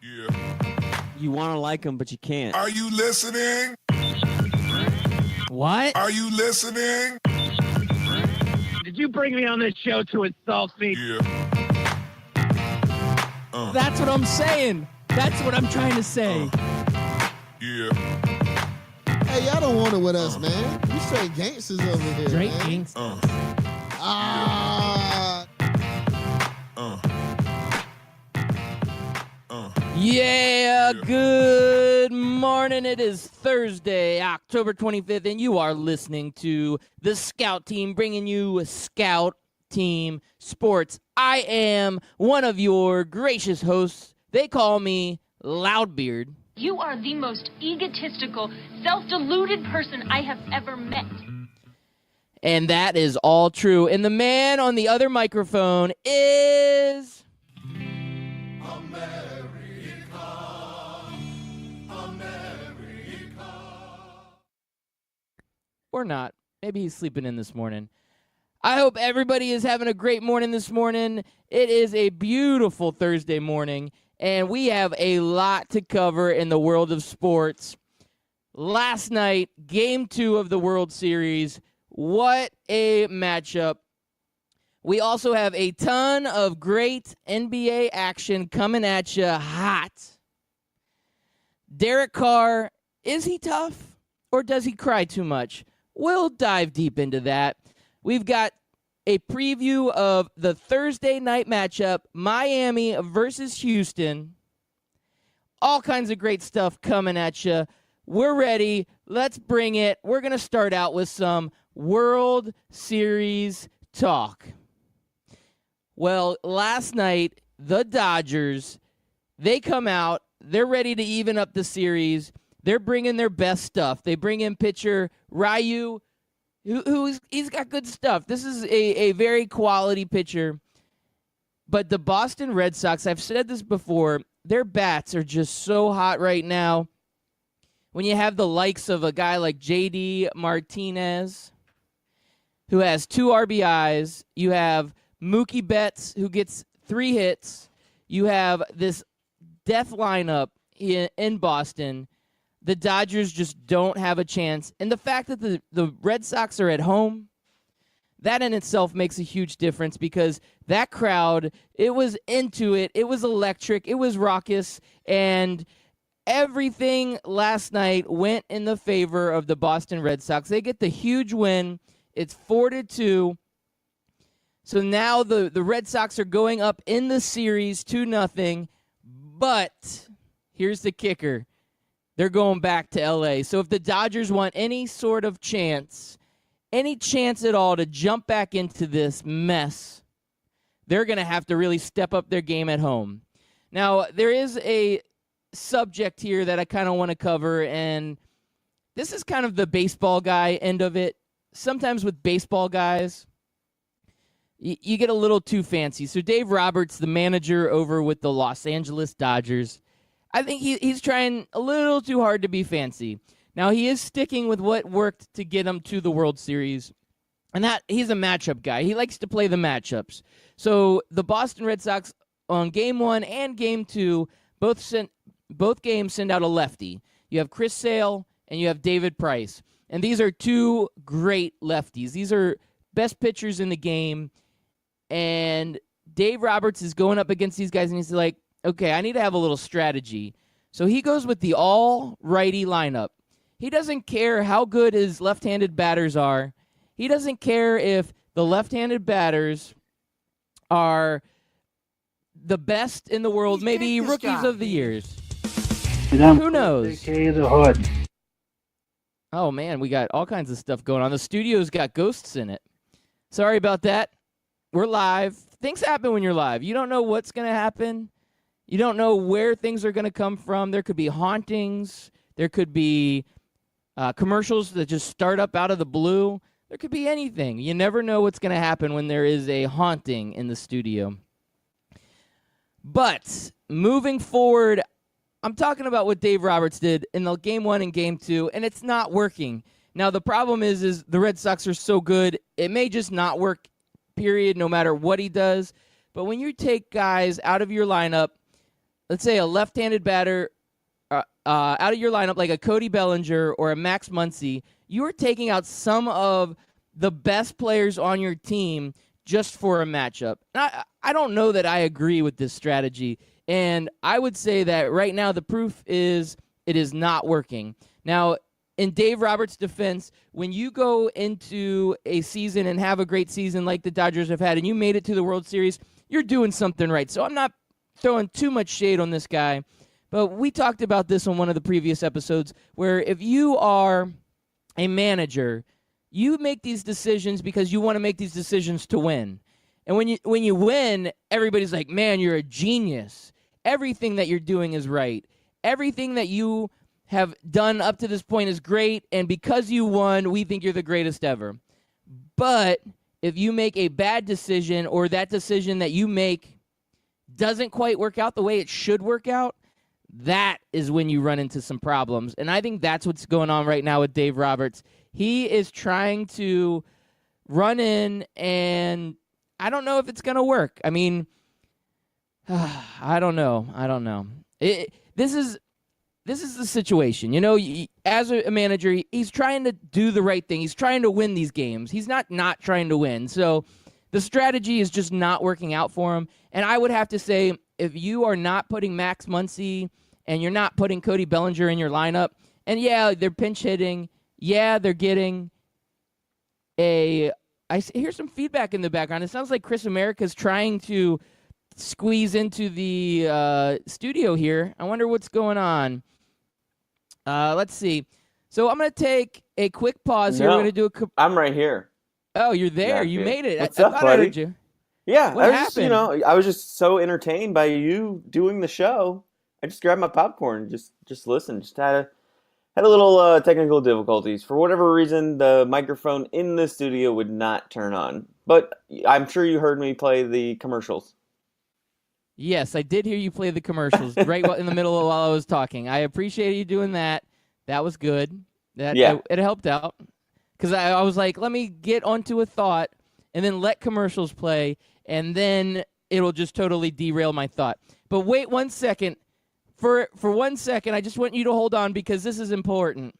Yeah. You want to like him, but you can't. Are you listening? What? Are you listening? Did you bring me on this show to insult me? Yeah. That's what I'm saying. That's what I'm trying to say. Yeah. Hey, y'all don't want it with us, man. We straight gangsters over here, Straight man. gangsters. Yeah, good morning. It is Thursday, October 25th, and you are listening to the Scout Team, bringing you Scout Team Sports. I am one of your gracious hosts. They call me Loudbeard. You are the most egotistical, self-deluded person I have ever met. And that is all true. And the man on the other microphone is... Or not. Maybe he's sleeping in this morning. I hope everybody is having a great morning this morning. It is a beautiful Thursday morning, and we have a lot to cover in the world of sports. Last night, Game 2 of the World Series. What a matchup. We also have a ton of great NBA action coming at you hot. Derek Carr, is he tough, or does he cry too much? We'll dive deep into that. We've got a preview of the Thursday night matchup, Miami versus Houston. All kinds of great stuff coming at you. We're ready. Let's bring it. We're going to start out with some World Series talk. Well, last night, the Dodgers, they come out. They're ready to even up the series. They're bringing their best stuff. They bring in pitcher Ryu, he's got good stuff. This is a very quality pitcher. But the Boston Red Sox, I've said this before, their bats are just so hot right now. When you have the likes of a guy like J.D. Martinez, who has 2 RBIs, you have Mookie Betts, who gets 3 hits, you have this death lineup in Boston. The Dodgers just don't have a chance. And the fact that the Red Sox are at home, that in itself makes a huge difference because that crowd, it was into it. It was electric. It was raucous. And everything last night went in the favor of the Boston Red Sox. They get the huge win. It's 4-2. So now the Red Sox are going up in the series 2-0. But here's the kicker. They're going back to L.A. So if the Dodgers want any sort of chance, any chance at all to jump back into this mess, they're going to have to really step up their game at home. Now, there is a subject here that I kind of want to cover, and this is kind of the baseball guy end of it. Sometimes with baseball guys, you get a little too fancy. So Dave Roberts, the manager over with the Los Angeles Dodgers, I think he's trying a little too hard to be fancy. Now, he is sticking with what worked to get him to the World Series, and that he's a matchup guy. He likes to play the matchups. So the Boston Red Sox on Game 1 and Game 2, both games send out a lefty. You have Chris Sale and you have David Price, and these are 2 great lefties. These are best pitchers in the game, and Dave Roberts is going up against these guys, and he's like, okay, I need to have a little strategy. So he goes with the all-righty lineup. He doesn't care how good his left-handed batters are. He doesn't care if the left-handed batters are the best in the world, maybe rookies of the years. Who knows? Oh, man, we got all kinds of stuff going on. The studio's got ghosts in it. Sorry about that. We're live. Things happen when you're live. You don't know what's going to happen. You don't know where things are going to come from. There could be hauntings. There could be commercials that just start up out of the blue. There could be anything. You never know what's going to happen when there is a haunting in the studio. But moving forward, I'm talking about what Dave Roberts did in the Game 1 and Game 2, and it's not working. Now, the problem is the Red Sox are so good, it may just not work, period, no matter what he does. But when you take guys out of your lineup let's say a left-handed batter out of your lineup, like a Cody Bellinger or a Max Muncy, you are taking out some of the best players on your team just for a matchup. I don't know that I agree with this strategy, and I would say that right now the proof is it is not working. Now, in Dave Roberts' defense, when you go into a season and have a great season like the Dodgers have had and you made it to the World Series, you're doing something right. So I'm not throwing too much shade on this guy, but we talked about this on one of the previous episodes where if you are a manager, you make these decisions because you want to make these decisions to win. And when you win, everybody's like, man, you're a genius. Everything that you're doing is right. Everything that you have done up to this point is great, and because you won, we think you're the greatest ever. But if you make a bad decision or that decision that you make doesn't quite work out the way it should work out, that is when you run into some problems. And I think that's what's going on right now with Dave Roberts. He is trying to run in, and I don't know if it's going to work. I mean, I don't know. This is the situation. You know, as a manager, he's trying to do the right thing. He's trying to win these games. He's not trying to win. So the strategy is just not working out for him. And I would have to say, if you are not putting Max Muncy and you're not putting Cody Bellinger in your lineup, and yeah, they're pinch hitting. Yeah, they're getting I hear some feedback in the background. It sounds like Chris America's trying to squeeze into the studio here. I wonder what's going on. Let's see. So I'm going to take a quick pause here. We're going to do I'm right here. Oh, you're there. Yeah, you made it. What's I up, thought buddy? I heard you. Yeah, What happened? I was just so entertained by you doing the show. I just grabbed my popcorn and just listened. Just had a little technical difficulties. For whatever reason, the microphone in the studio would not turn on. But I'm sure you heard me play the commercials. Yes, I did hear you play the commercials right in the middle of while I was talking. I appreciate you doing that. That was good. It helped out. Because I was like, let me get onto a thought and then let commercials play, and then it'll just totally derail my thought. But wait 1 second. For 1 second, I just want you to hold on because this is important.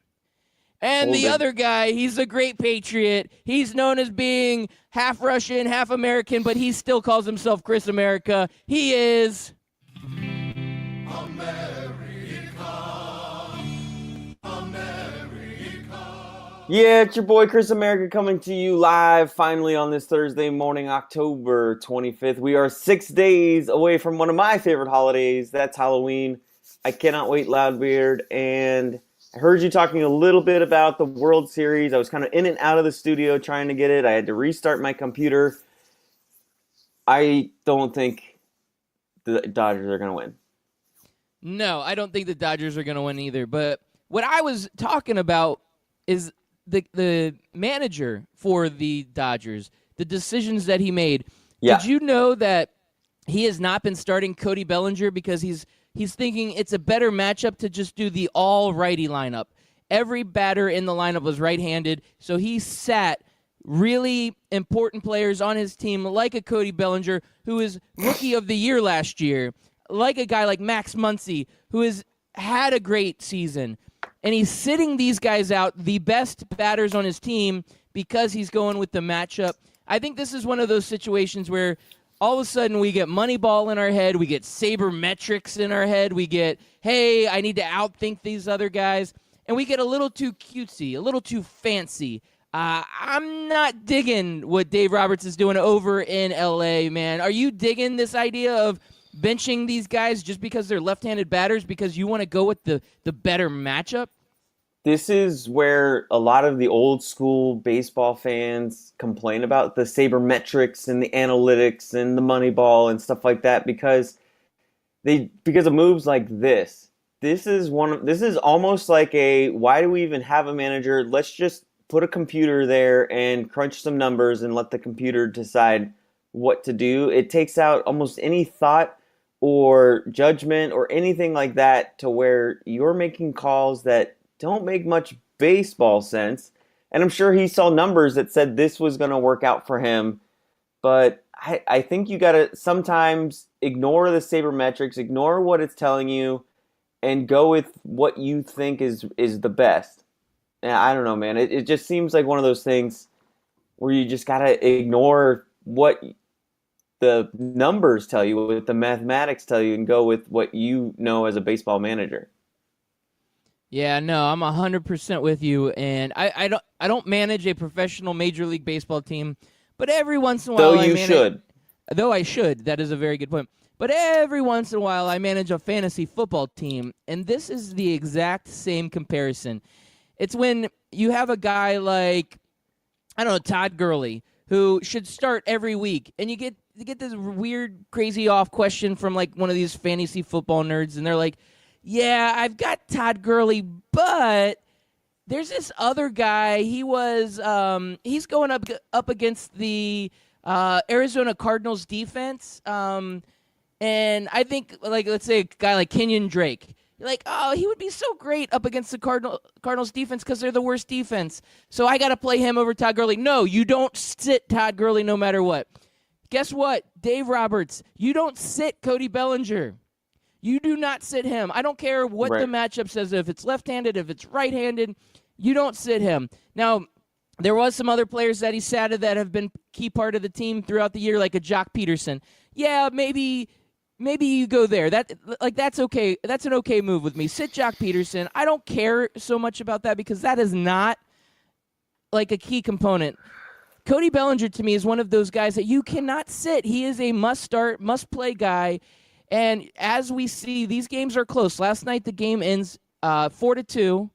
And the other guy, he's a great patriot. He's known as being half Russian, half American, but he still calls himself Chris America. He is Yeah, it's your boy Chris America coming to you live finally on this Thursday morning, October 25th. We are 6 days away from one of my favorite holidays. That's Halloween. I cannot wait, Loudbeard. And I heard you talking a little bit about the World Series. I was kind of in and out of the studio trying to get it. I had to restart my computer. I don't think the Dodgers are going to win. No, I don't think the Dodgers are going to win either. But what I was talking about is the manager for the Dodgers, the decisions that he made. Yeah. Did you know that he has not been starting Cody Bellinger because he's thinking it's a better matchup to just do the all-righty lineup? Every batter in the lineup was right-handed, so he sat really important players on his team like a Cody Bellinger, who is Rookie of the Year last year, like a guy like Max Muncy, who has had a great season. And he's sitting these guys out, the best batters on his team, because he's going with the matchup. I think this is one of those situations where all of a sudden we get Moneyball in our head, we get sabermetrics in our head, we get, hey, I need to outthink these other guys, and we get a little too cutesy, a little too fancy. I'm not digging what Dave Roberts is doing over in L.A., man. Are you digging this idea of benching these guys just because they're left-handed batters because you want to go with the better matchup? This is where a lot of the old school baseball fans complain about the sabermetrics and the analytics and the money ball and stuff like that because of moves like this. This is almost like why do we even have a manager? Let's just put a computer there and crunch some numbers and let the computer decide what to do. It takes out almost any thought or judgment or anything like that to where you're making calls that don't make much baseball sense. And I'm sure he saw numbers that said this was going to work out for him. But I think you got to sometimes, ignore the sabermetrics, ignore what it's telling you, and go with what you think is the best. And I don't know, man. It just seems like one of those things where you just gotta ignore what the numbers tell you, what the mathematics tell you, and go with what you know as a baseball manager. Yeah, no, I'm 100% with you, and I don't manage a professional Major League Baseball team, but every once in a while Though you should. Though I should. That is a very good point. But every once in a while I manage a fantasy football team, and this is the exact same comparison. It's when you have a guy like, I don't know, Todd Gurley, who should start every week, and you get this weird, crazy off question from like one of these fantasy football nerds, and they're like, yeah, I've got Todd Gurley, but there's this other guy. He's going up against the Arizona Cardinals defense, and I think, like, let's say a guy like Kenyon Drake. You're like, oh, he would be so great up against the Cardinals defense because they're the worst defense. So I got to play him over Todd Gurley. No, you don't sit Todd Gurley no matter what. Guess what? Dave Roberts, you don't sit Cody Bellinger. You do not sit him. I don't care what the matchup says. If it's left-handed, if it's right-handed, you don't sit him. Now, there was some other players that he sat that have been key part of the team throughout the year, like a Jock Peterson. Yeah, maybe you go there. That's okay. That's an okay move with me. Sit Jock Peterson. I don't care so much about that because that is not like a key component. Cody Bellinger to me is one of those guys that you cannot sit. He is a must-start, must-play guy. And as we see, these games are close. Last night the game ends 4-2,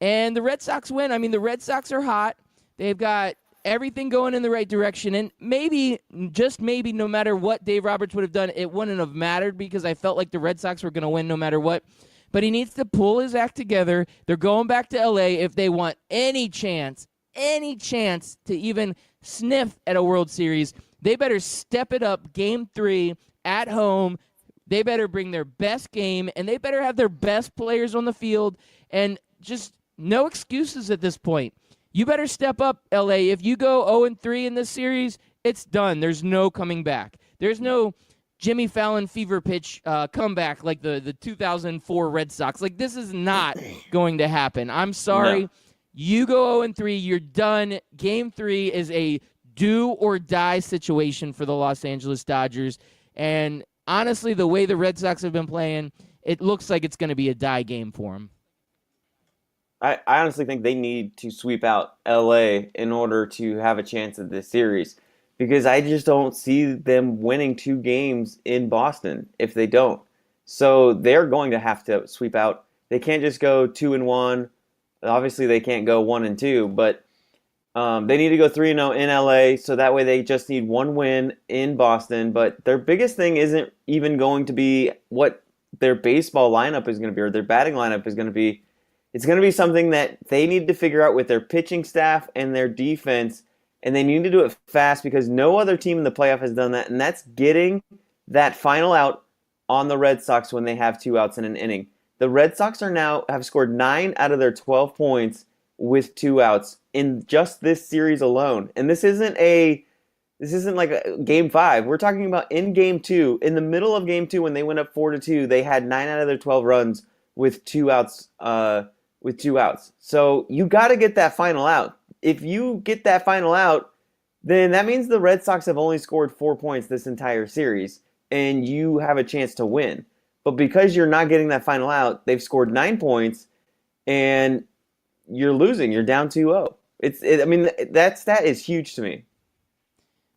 and the Red Sox win. I mean, the Red Sox are hot. They've got everything going in the right direction, and maybe, just maybe, no matter what Dave Roberts would have done, it wouldn't have mattered because I felt like the Red Sox were going to win no matter what. But he needs to pull his act together. They're going back to L.A. if they want any chance to even sniff at a World Series. They better step it up Game 3 at home. They better bring their best game, and they better have their best players on the field, and just no excuses at this point. You better step up, LA. If you go 0-3 in this series, it's done. There's no coming back. There's no Jimmy Fallon fever pitch comeback like the 2004 Red Sox. Like, this is not going to happen. I'm sorry. No. You go 0-3, you're done. Game 3 is a do-or-die situation for the Los Angeles Dodgers, and honestly, the way the Red Sox have been playing, it looks like it's going to be a die game for them. I honestly think they need to sweep out LA in order to have a chance at this series because I just don't see them winning 2 games in Boston if they don't. So they're going to have to sweep out. They can't just go 2-1. Obviously, they can't go 1-2, but they need to go 3-0 in LA, so that way they just need 1 win in Boston. But their biggest thing isn't even going to be what their baseball lineup is going to be or their batting lineup is going to be. It's going to be something that they need to figure out with their pitching staff and their defense, and they need to do it fast because no other team in the playoff has done that, and that's getting that final out on the Red Sox when they have 2 outs in an inning. The Red Sox have scored 9 out of their 12 points with 2 outs in just this series alone. And this isn't like a Game 5. We're talking about in Game 2. In the middle of Game 2 when they went up 4-2, they had 9 out of their 12 runs with 2 outs. So you got to get that final out. If you get that final out, then that means the Red Sox have only scored 4 points this entire series, and you have a chance to win. But because you're not getting that final out, they've scored 9 points, and you're losing. You're down 2-0. That stat is huge to me.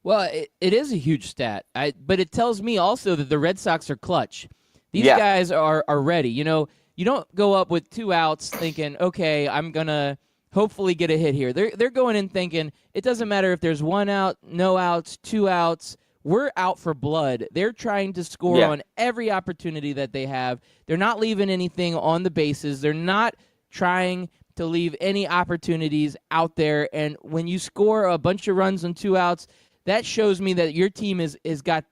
Well, it is a huge stat, but it tells me also that the Red Sox are clutch. These guys are ready. You know, you don't go up with 2 outs thinking, okay, I'm going to hopefully get a hit here. They're going in thinking it doesn't matter if there's 1 out, no outs, 2 outs. We're out for blood. They're trying to score on every opportunity that they have. They're not leaving anything on the bases. They're not trying to leave any opportunities out there. And when you score a bunch of runs on 2 outs, that shows me that your team is got,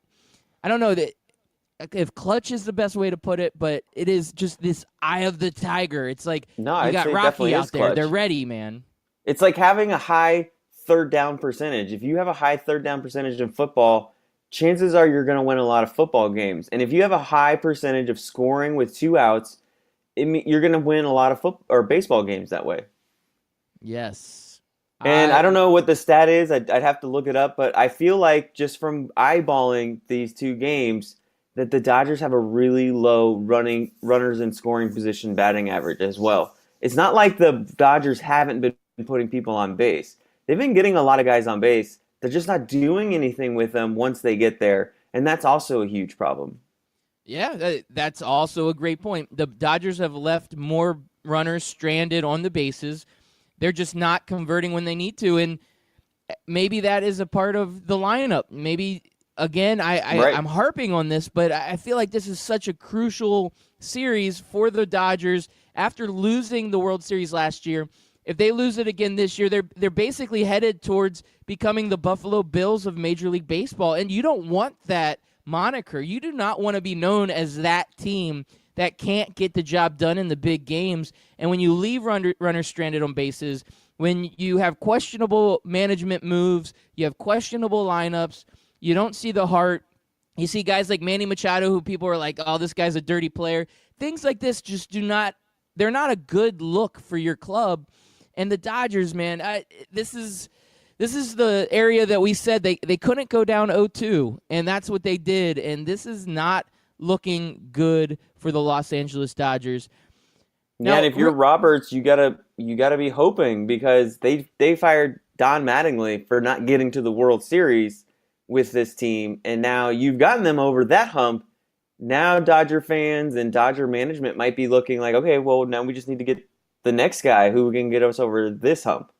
I don't know that if clutch is the best way to put it, but it is just this eye of the tiger. It's like you got Rocky out there. They're ready, man. It's like having a high third down percentage. If you have a high third down percentage in football, chances are you're going to win a lot of football games. And if you have a high percentage of scoring with 2 outs, you're going to win a lot of football or baseball games that way. Yes. And I don't know what the stat is. I'd have to look it up, but I feel like just from eyeballing these 2 games that the Dodgers have a really low runners in scoring position batting average as well. It's not like the Dodgers haven't been putting people on base. They've been getting a lot of guys on base. They're just not doing anything with them once they get there, and that's also a huge problem. Yeah, that's also a great point. The Dodgers have left more runners stranded on the bases. They're just not converting when they need to, and maybe that is a part of the lineup. Maybe, again, I'm harping on this, but I feel like this is such a crucial series for the Dodgers after losing the World Series last year. If they lose it again this year, they're basically headed towards becoming the Buffalo Bills of Major League Baseball, and you don't want that moniker. You do not want to be known as that team that can't get the job done in the big games. And when you leave runners stranded on bases, when you have questionable management moves, you have questionable lineups, you don't see the heart. You see guys like Manny Machado, who people are like, oh, this guy's a dirty player. Things like this just they're not a good look for your club. And the Dodgers, man, this is the area that we said they couldn't go down 0-2, and that's what they did. And this is not looking good for the Los Angeles Dodgers. Now, and if you're Roberts, you gotta be hoping, because they fired Don Mattingly for not getting to the World Series with this team, and now you've gotten them over that hump. Now Dodger fans and Dodger management might be looking like, okay, well, now we just need to get the next guy who can get us over this hump,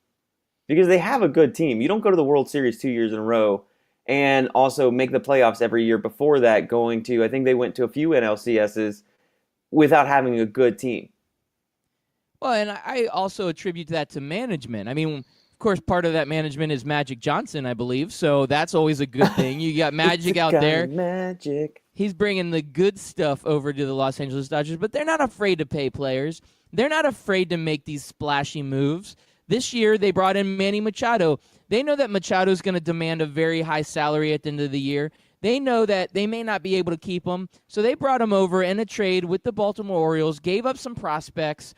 because they have a good team. You don't go to the World Series 2 years in a row and also make the playoffs every year before that, I think they went to a few NLCSs without having a good team. Well, and I also attribute that to management. I mean, of course, part of that management is Magic Johnson, I believe, so that's always a good thing. You got Magic out there. Magic. He's bringing the good stuff over to the Los Angeles Dodgers, but they're not afraid to pay players. They're not afraid to make these splashy moves. This year, they brought in Manny Machado. They know that Machado is going to demand a very high salary at the end of the year. They know that they may not be able to keep him, so they brought him over in a trade with the Baltimore Orioles, gave up some prospects,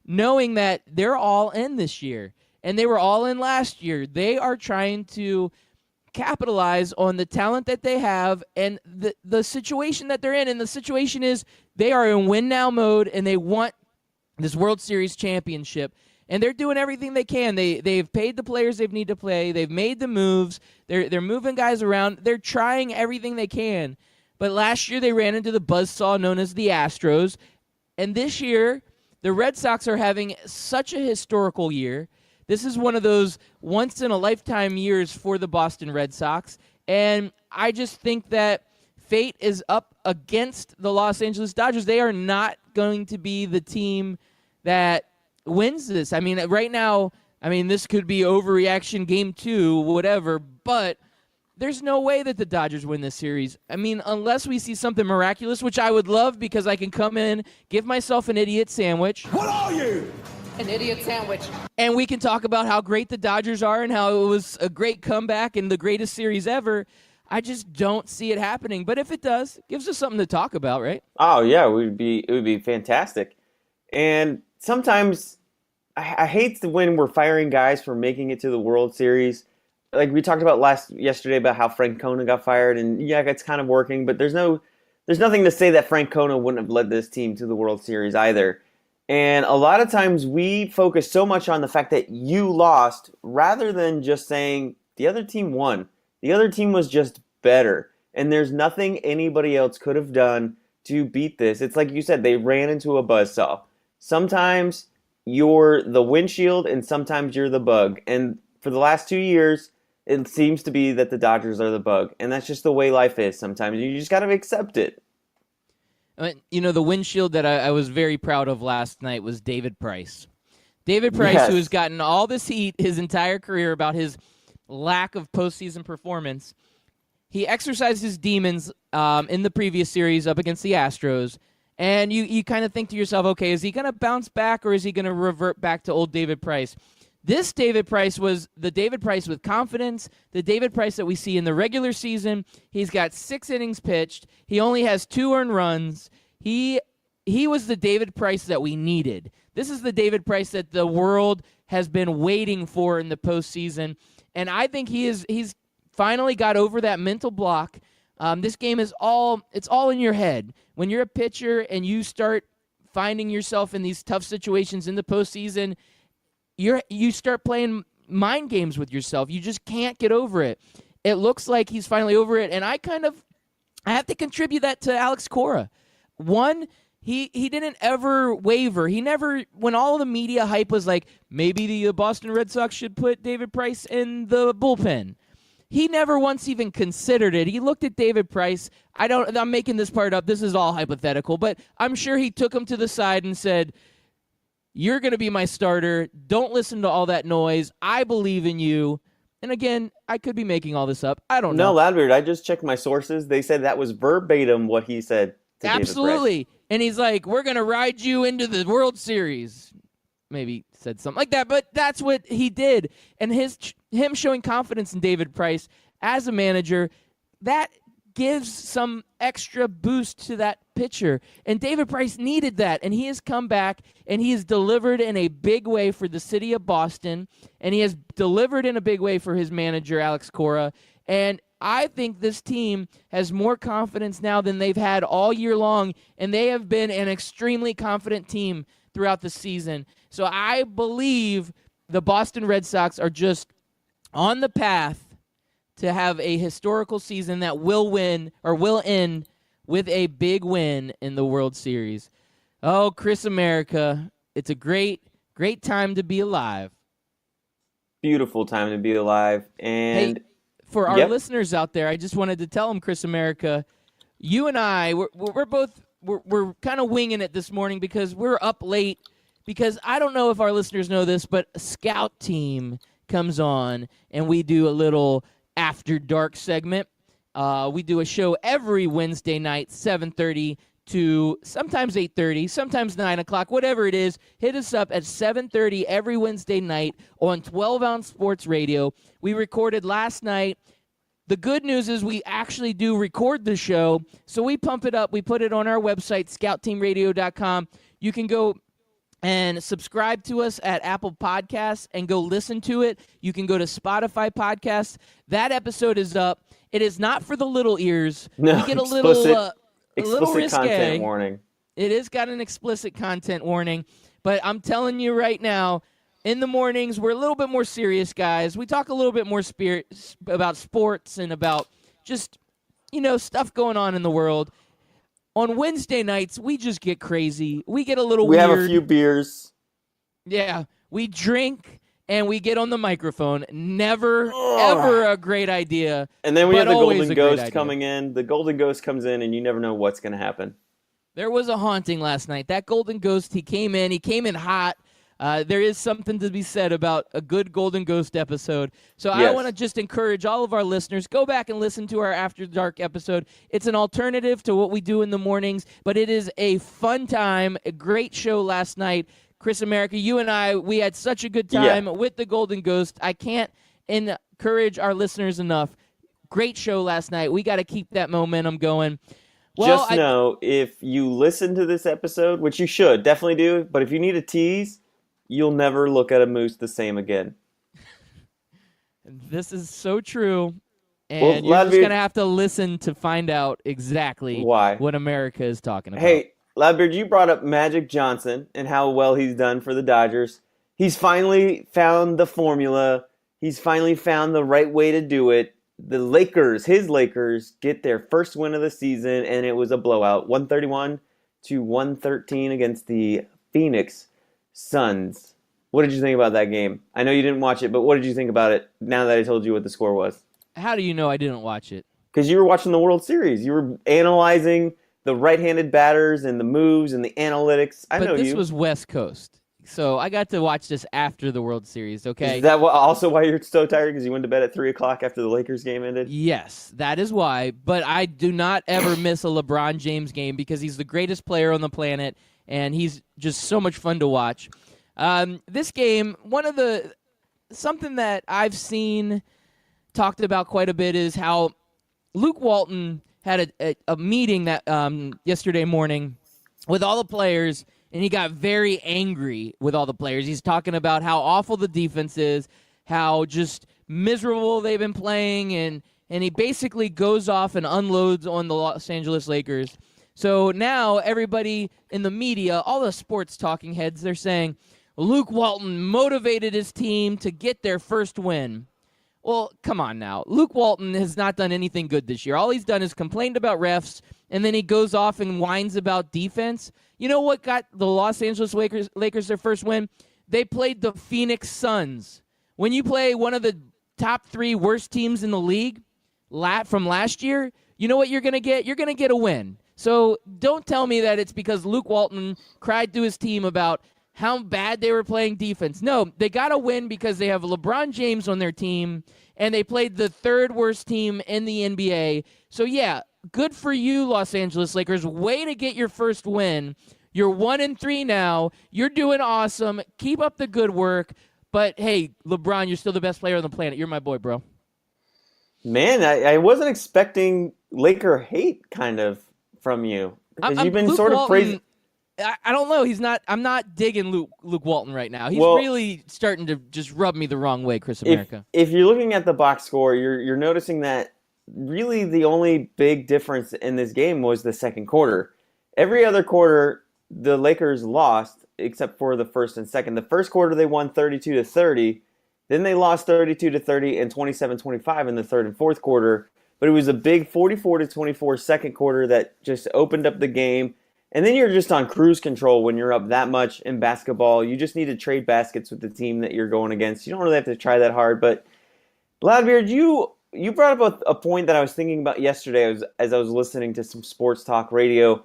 knowing that they're all in this year, and they were all in last year. They are trying to capitalize on the talent that they have and the situation that they're in, and the situation is they are in win-now mode, and they want this World Series championship. And they're doing everything they can. They've paid the players they need to play. They've made the moves. They're moving guys around. They're trying everything they can. But last year they ran into the buzzsaw known as the Astros. And this year the Red Sox are having such a historical year. This is one of those once-in-a-lifetime years for the Boston Red Sox. And I just think that fate is up against the Los Angeles Dodgers. They are not going to be the team that wins this. I mean, right now, this could be overreaction game 2, whatever, but there's no way that the Dodgers win this series. I mean, unless we see something miraculous, which I would love, because I can come in, give myself an idiot sandwich. What are you? An idiot sandwich. And we can talk about how great the Dodgers are and how it was a great comeback and the greatest series ever. I just don't see it happening. But if it does, it gives us something to talk about, right? Oh, yeah, it would be fantastic. And sometimes I hate when we're firing guys for making it to the World Series. Like we talked about yesterday about how Francona got fired, and yeah, it's kind of working, but there's nothing to say that Francona wouldn't have led this team to the World Series either. And a lot of times we focus so much on the fact that you lost rather than just saying the other team won. The other team was just better, and there's nothing anybody else could have done to beat this. It's like you said, they ran into a buzzsaw. Sometimes you're the windshield and sometimes you're the bug. And for the last 2 years, it seems to be that the Dodgers are the bug. And that's just the way life is sometimes. You just got to accept it. The windshield that I was very proud of last night was David Price. David Price, Yes. who has gotten all this heat his entire career about his lack of postseason performance. He exercised his demons in the previous series up against the Astros. And you kind of think to yourself, okay, is he going to bounce back or is he going to revert back to old David Price? This David Price was the David Price with confidence, the David Price that we see in the regular season. He's got 6 innings pitched. He only has 2 earned runs. He was the David Price that we needed. This is the David Price that the world has been waiting for in the postseason, and I think he's finally got over that mental block. This game is all in your head. When you're a pitcher and you start finding yourself in these tough situations in the postseason, you start playing mind games with yourself. You just can't get over it. It looks like he's finally over it, and I have to contribute that to Alex Cora. One, he didn't ever waver. He never, when all the media hype was like, maybe the Boston Red Sox should put David Price in the bullpen, he never once even considered it. He looked at David Price. I'm making this part up. This is all hypothetical, but I'm sure he took him to the side and said, you're going to be my starter. Don't listen to all that noise. I believe in you. And again, I could be making all this up. I don't know. No, Loudbeard, I just checked my sources. They said that was verbatim what he said to Absolutely. David Price. And he's like, we're going to ride you into the World Series. Maybe said something like that, but that's what he did. And him showing confidence in David Price as a manager, that gives some extra boost to that pitcher. And David Price needed that, and he has come back, and he has delivered in a big way for the city of Boston, and he has delivered in a big way for his manager, Alex Cora. And I think this team has more confidence now than they've had all year long, and they have been an extremely confident team throughout the season. So I believe the Boston Red Sox are just on the path to have a historical season that will win or will end with a big win in the World Series. Oh, Chris America, it's a great time to be alive. Beautiful time to be alive. And hey, for our listeners out there, I just wanted to tell them, Chris America, you and I, we're kind of winging it this morning because we're up late. Because I don't know if our listeners know this, but a scout team comes on and we do a little after dark segment. We do a show every Wednesday night, 7:30 to sometimes 8:30, sometimes 9 o'clock, whatever it is. Hit us up at 7:30 every Wednesday night on 12-ounce Sports Radio. We recorded last night. The good news is we actually do record the show, so we pump it up. We put it on our website, scoutteamradio.com. You can go and subscribe to us at Apple Podcasts and go listen to it. You can go to Spotify Podcasts. That episode is up. It is not for the little ears. No, we get a little risque. Content warning. It has got an explicit content warning. But I'm telling you right now, in the mornings, we're a little bit more serious, guys. We talk a little bit more about sports and about just, stuff going on in the world. On Wednesday nights, we just get crazy. We get a little weird. We have a few beers. Yeah, we drink and we get on the microphone. Never, ever a great idea. And then we have the Golden Ghost coming in. The Golden Ghost comes in, and you never know what's going to happen. There was a haunting last night. That Golden Ghost, he came in hot. There is something to be said about a good Golden Ghost episode. So yes. I want to just encourage all of our listeners, go back and listen to our After Dark episode. It's an alternative to what we do in the mornings, but it is a fun time, a great show last night. Chris America, you and I, we had such a good time with the Golden Ghost. I can't encourage our listeners enough. Great show last night. We got to keep that momentum going. Well, just know, if you listen to this episode, which you should, definitely do, but if you need a tease, you'll never look at a moose the same again. This is so true. And you're just going to have to listen to find out exactly what America is talking about. Hey, Loudbeard, you brought up Magic Johnson and how well he's done for the Dodgers. He's finally found the formula. He's finally found the right way to do it. The Lakers, his Lakers, get their first win of the season, and it was a blowout. 131-113 against the Phoenix Suns. What did you think about that game? I know you didn't watch it, but what did you think about it now that I told you what the score was? How do you know I didn't watch it? Because you were watching the World Series. You were analyzing the right-handed batters and the moves and the analytics. But this was West Coast, so I got to watch this after the World Series, okay? Is that also why you're so tired, because you went to bed at 3 o'clock after the Lakers game ended? Yes, that is why. But I do not ever miss a LeBron James game because he's the greatest player on the planet, and he's just so much fun to watch. This game, one of the something that I've seen talked about quite a bit is how Luke Walton had a meeting that yesterday morning with all the players, and he got very angry with all the players. He's talking about how awful the defense is, how just miserable they've been playing, and he basically goes off and unloads on the Los Angeles Lakers. So now everybody in the media, all the sports talking heads, they're saying Luke Walton motivated his team to get their first win. Well, come on now. Luke Walton has not done anything good this year. All he's done is complained about refs, and then he goes off and whines about defense. You know what got the Los Angeles Lakers their first win? They played the Phoenix Suns. When you play one of the top 3 worst teams in the league from last year, you know what you're going to get? You're going to get a win. So don't tell me that it's because Luke Walton cried to his team about how bad they were playing defense. No, they got a win because they have LeBron James on their team, and they played the 3rd worst team in the NBA. So, yeah, good for you, Los Angeles Lakers. Way to get your first win. You're 1-3 now. You're doing awesome. Keep up the good work. But, hey, LeBron, you're still the best player on the planet. You're my boy, bro. Man, I wasn't expecting Laker hate kind of from you. Because you've been Luke sort of Walton, praising. I don't know. I'm not digging Luke Walton right now. He's really starting to just rub me the wrong way, Chris America. If you're looking at the box score, you're noticing that really the only big difference in this game was the second quarter. Every other quarter, the Lakers lost except for the first and second. The first quarter they won 32-30. Then they lost 32-30 and 27-25 in the third and fourth quarter. But it was a big 44-24 second quarter that just opened up the game. And then you're just on cruise control when you're up that much in basketball. You just need to trade baskets with the team that you're going against. You don't really have to try that hard. But, Loudbeard, you brought up a point that I was thinking about yesterday as I was listening to some sports talk radio.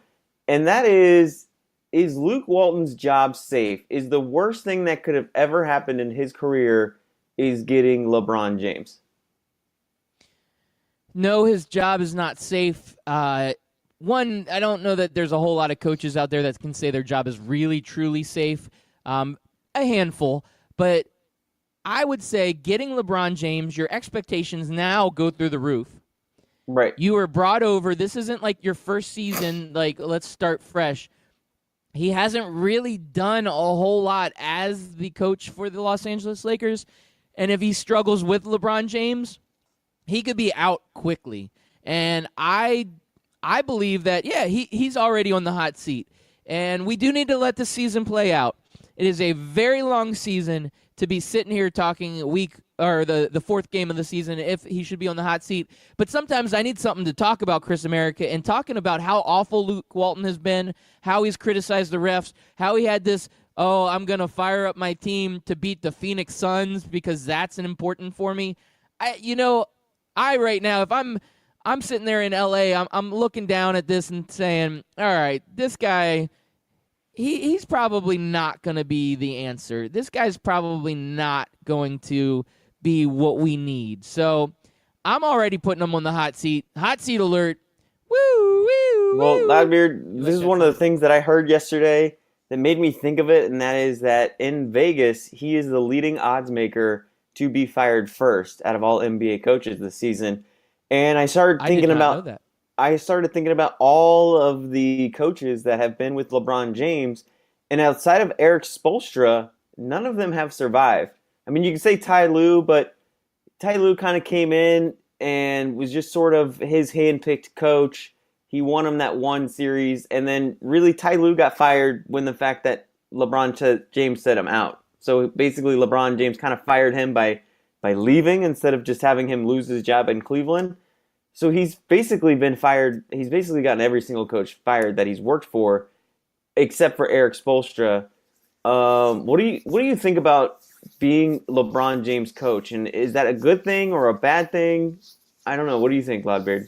And that is Luke Walton's job safe? Is the worst thing that could have ever happened in his career is getting LeBron James? No, his job is not safe. One, I don't know that there's a whole lot of coaches out there that can say their job is really, truly safe. A handful. But I would say getting LeBron James, your expectations now go through the roof. Right. You were brought over. This isn't like your first season, like, let's start fresh. He hasn't really done a whole lot as the coach for the Los Angeles Lakers. And if he struggles with LeBron James, he could be out quickly. And I believe that, yeah, he's already on the hot seat. And we do need to let the season play out. It is a very long season to be sitting here talking the fourth game of the season if he should be on the hot seat. But sometimes I need something to talk about, Chris America, and talking about how awful Luke Walton has been, how he's criticized the refs, how he had this, I'm going to fire up my team to beat the Phoenix Suns because that's important for me. Right now, if I'm sitting there in L.A., I'm looking down at this and saying, all right, this guy, he's probably not going to be the answer. This guy's probably not going to be what we need. So I'm already putting him on the hot seat. Hot seat alert. Woo, woo, Well, woo. Loudbeard, this is one of the things that I heard yesterday that made me think of it, and that is that in Vegas, he is the leading odds maker to be fired first out of all NBA coaches this season. And I started thinking I started thinking about all of the coaches that have been with LeBron James, and outside of Eric Spoelstra, none of them have survived. I mean, you can say Ty Lue, but Ty Lue kind of came in and was just sort of his hand-picked coach. He won him that one series, and then really Ty Lue got fired when the fact that LeBron James set him out. So basically LeBron James kind of fired him by leaving instead of just having him lose his job in Cleveland. So he's basically been fired. He's basically gotten every single coach fired that he's worked for, except for Eric Spoelstra. What do you think about being LeBron James' coach? And is that a good thing or a bad thing? I don't know. What do you think, Loudbeard?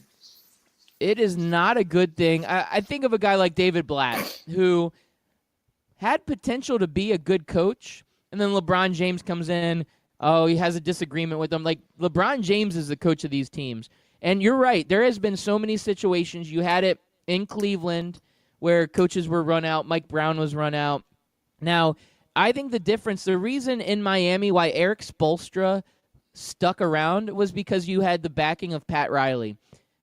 It is not a good thing. I think of a guy like David Blatt, who had potential to be a good coach, and then LeBron James comes in. Oh, he has a disagreement with them. Like, LeBron James is the coach of these teams. And you're right. There has been so many situations. You had it in Cleveland where coaches were run out. Mike Brown was run out. Now, I think the reason in Miami why Eric Spoelstra stuck around was because you had the backing of Pat Riley.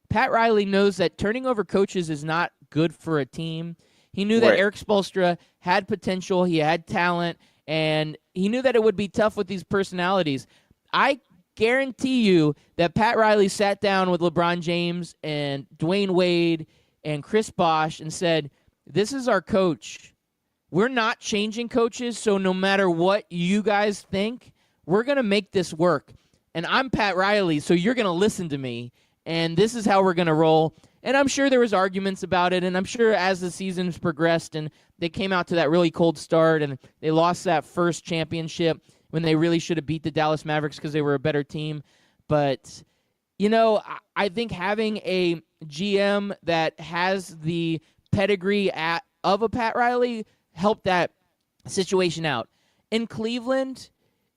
Pat Riley knows that turning over coaches is not good for a team. He knew that Right. Eric Spoelstra had potential, he had talent, and he knew that it would be tough with these personalities. I guarantee you that Pat Riley sat down with LeBron James and Dwayne Wade and Chris Bosh and said, this is our coach. We're not changing coaches, so no matter what you guys think, we're going to make this work. And I'm Pat Riley, so you're going to listen to me, and this is how we're going to roll. And I'm sure there was arguments about it, and I'm sure as the seasons progressed and they came out to that really cold start and they lost that first championship when they really should have beat the Dallas Mavericks because they were a better team. But, I think having a GM that has the pedigree of a Pat Riley helped that situation out. In Cleveland,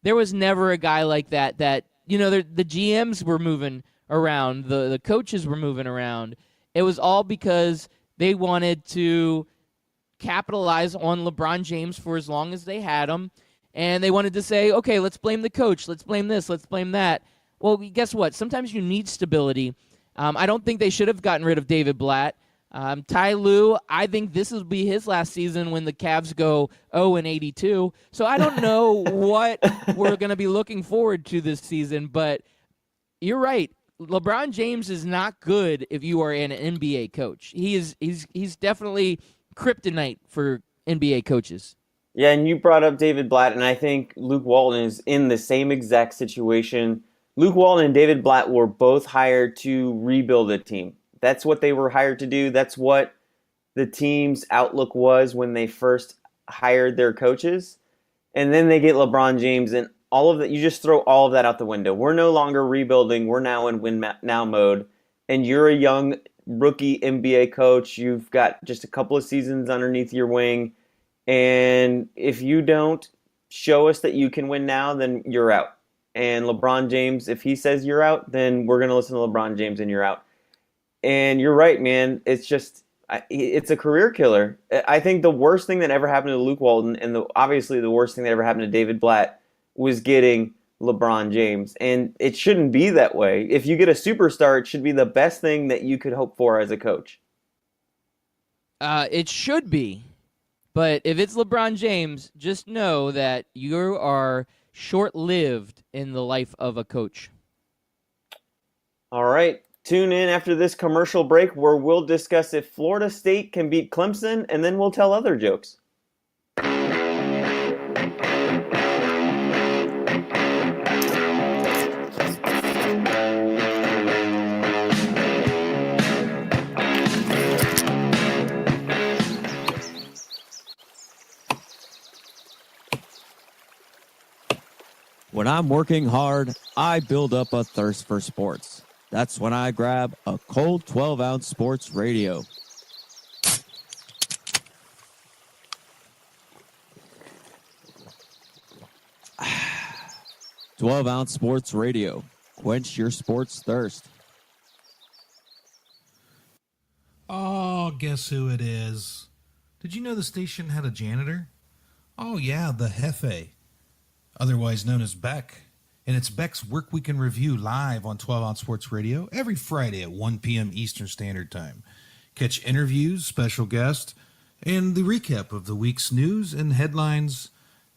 there was never a guy like that, the GMs were moving around, the coaches were moving around. It was all because they wanted to capitalize on LeBron James for as long as they had him, and they wanted to say, okay, let's blame the coach, let's blame this, let's blame that. Well, guess what? Sometimes you need stability. I don't think they should have gotten rid of David Blatt. Ty Lue, I think this will be his last season when the Cavs go 0-82. So I don't know what we're going to be looking forward to this season, but you're right. LeBron James is not good if you are an NBA coach. He's definitely kryptonite for NBA coaches. Yeah, and you brought up David Blatt, and I think Luke Walton is in the same exact situation. Luke Walton and David Blatt were both hired to rebuild a team. That's what they were hired to do. That's what the team's outlook was when they first hired their coaches. And then they get LeBron James, and all of that, you just throw all of that out the window. We're no longer rebuilding. We're now in win-now mode. And you're a young rookie NBA coach. You've got just a couple of seasons underneath your wing. And if you don't show us that you can win now, then you're out. And LeBron James, if he says you're out, then we're going to listen to LeBron James and you're out. And you're right, man. It's a career killer. I think the worst thing that ever happened to Luke Walton, and obviously the worst thing that ever happened to David Blatt, was getting LeBron James. And it shouldn't be that way. If you get a superstar, it should be the best thing that you could hope for as a coach. It should be. But if it's LeBron James, just know that you are short-lived in the life of a coach. All right. Tune in after this commercial break where we'll discuss if Florida State can beat Clemson, and then we'll tell other jokes. When I'm working hard, I build up a thirst for sports. That's when I grab a cold 12-ounce sports radio. Ah, 12-ounce sports radio. Quench your sports thirst. Oh, guess who it is? Did you know the station had a janitor? Oh, yeah, the Hefe, otherwise known as Beck. And it's Beck's Work Week in Review live on 12-Ounce Sports Radio every Friday at 1 p.m. Eastern Standard Time. Catch interviews, special guests, and the recap of the week's news and headlines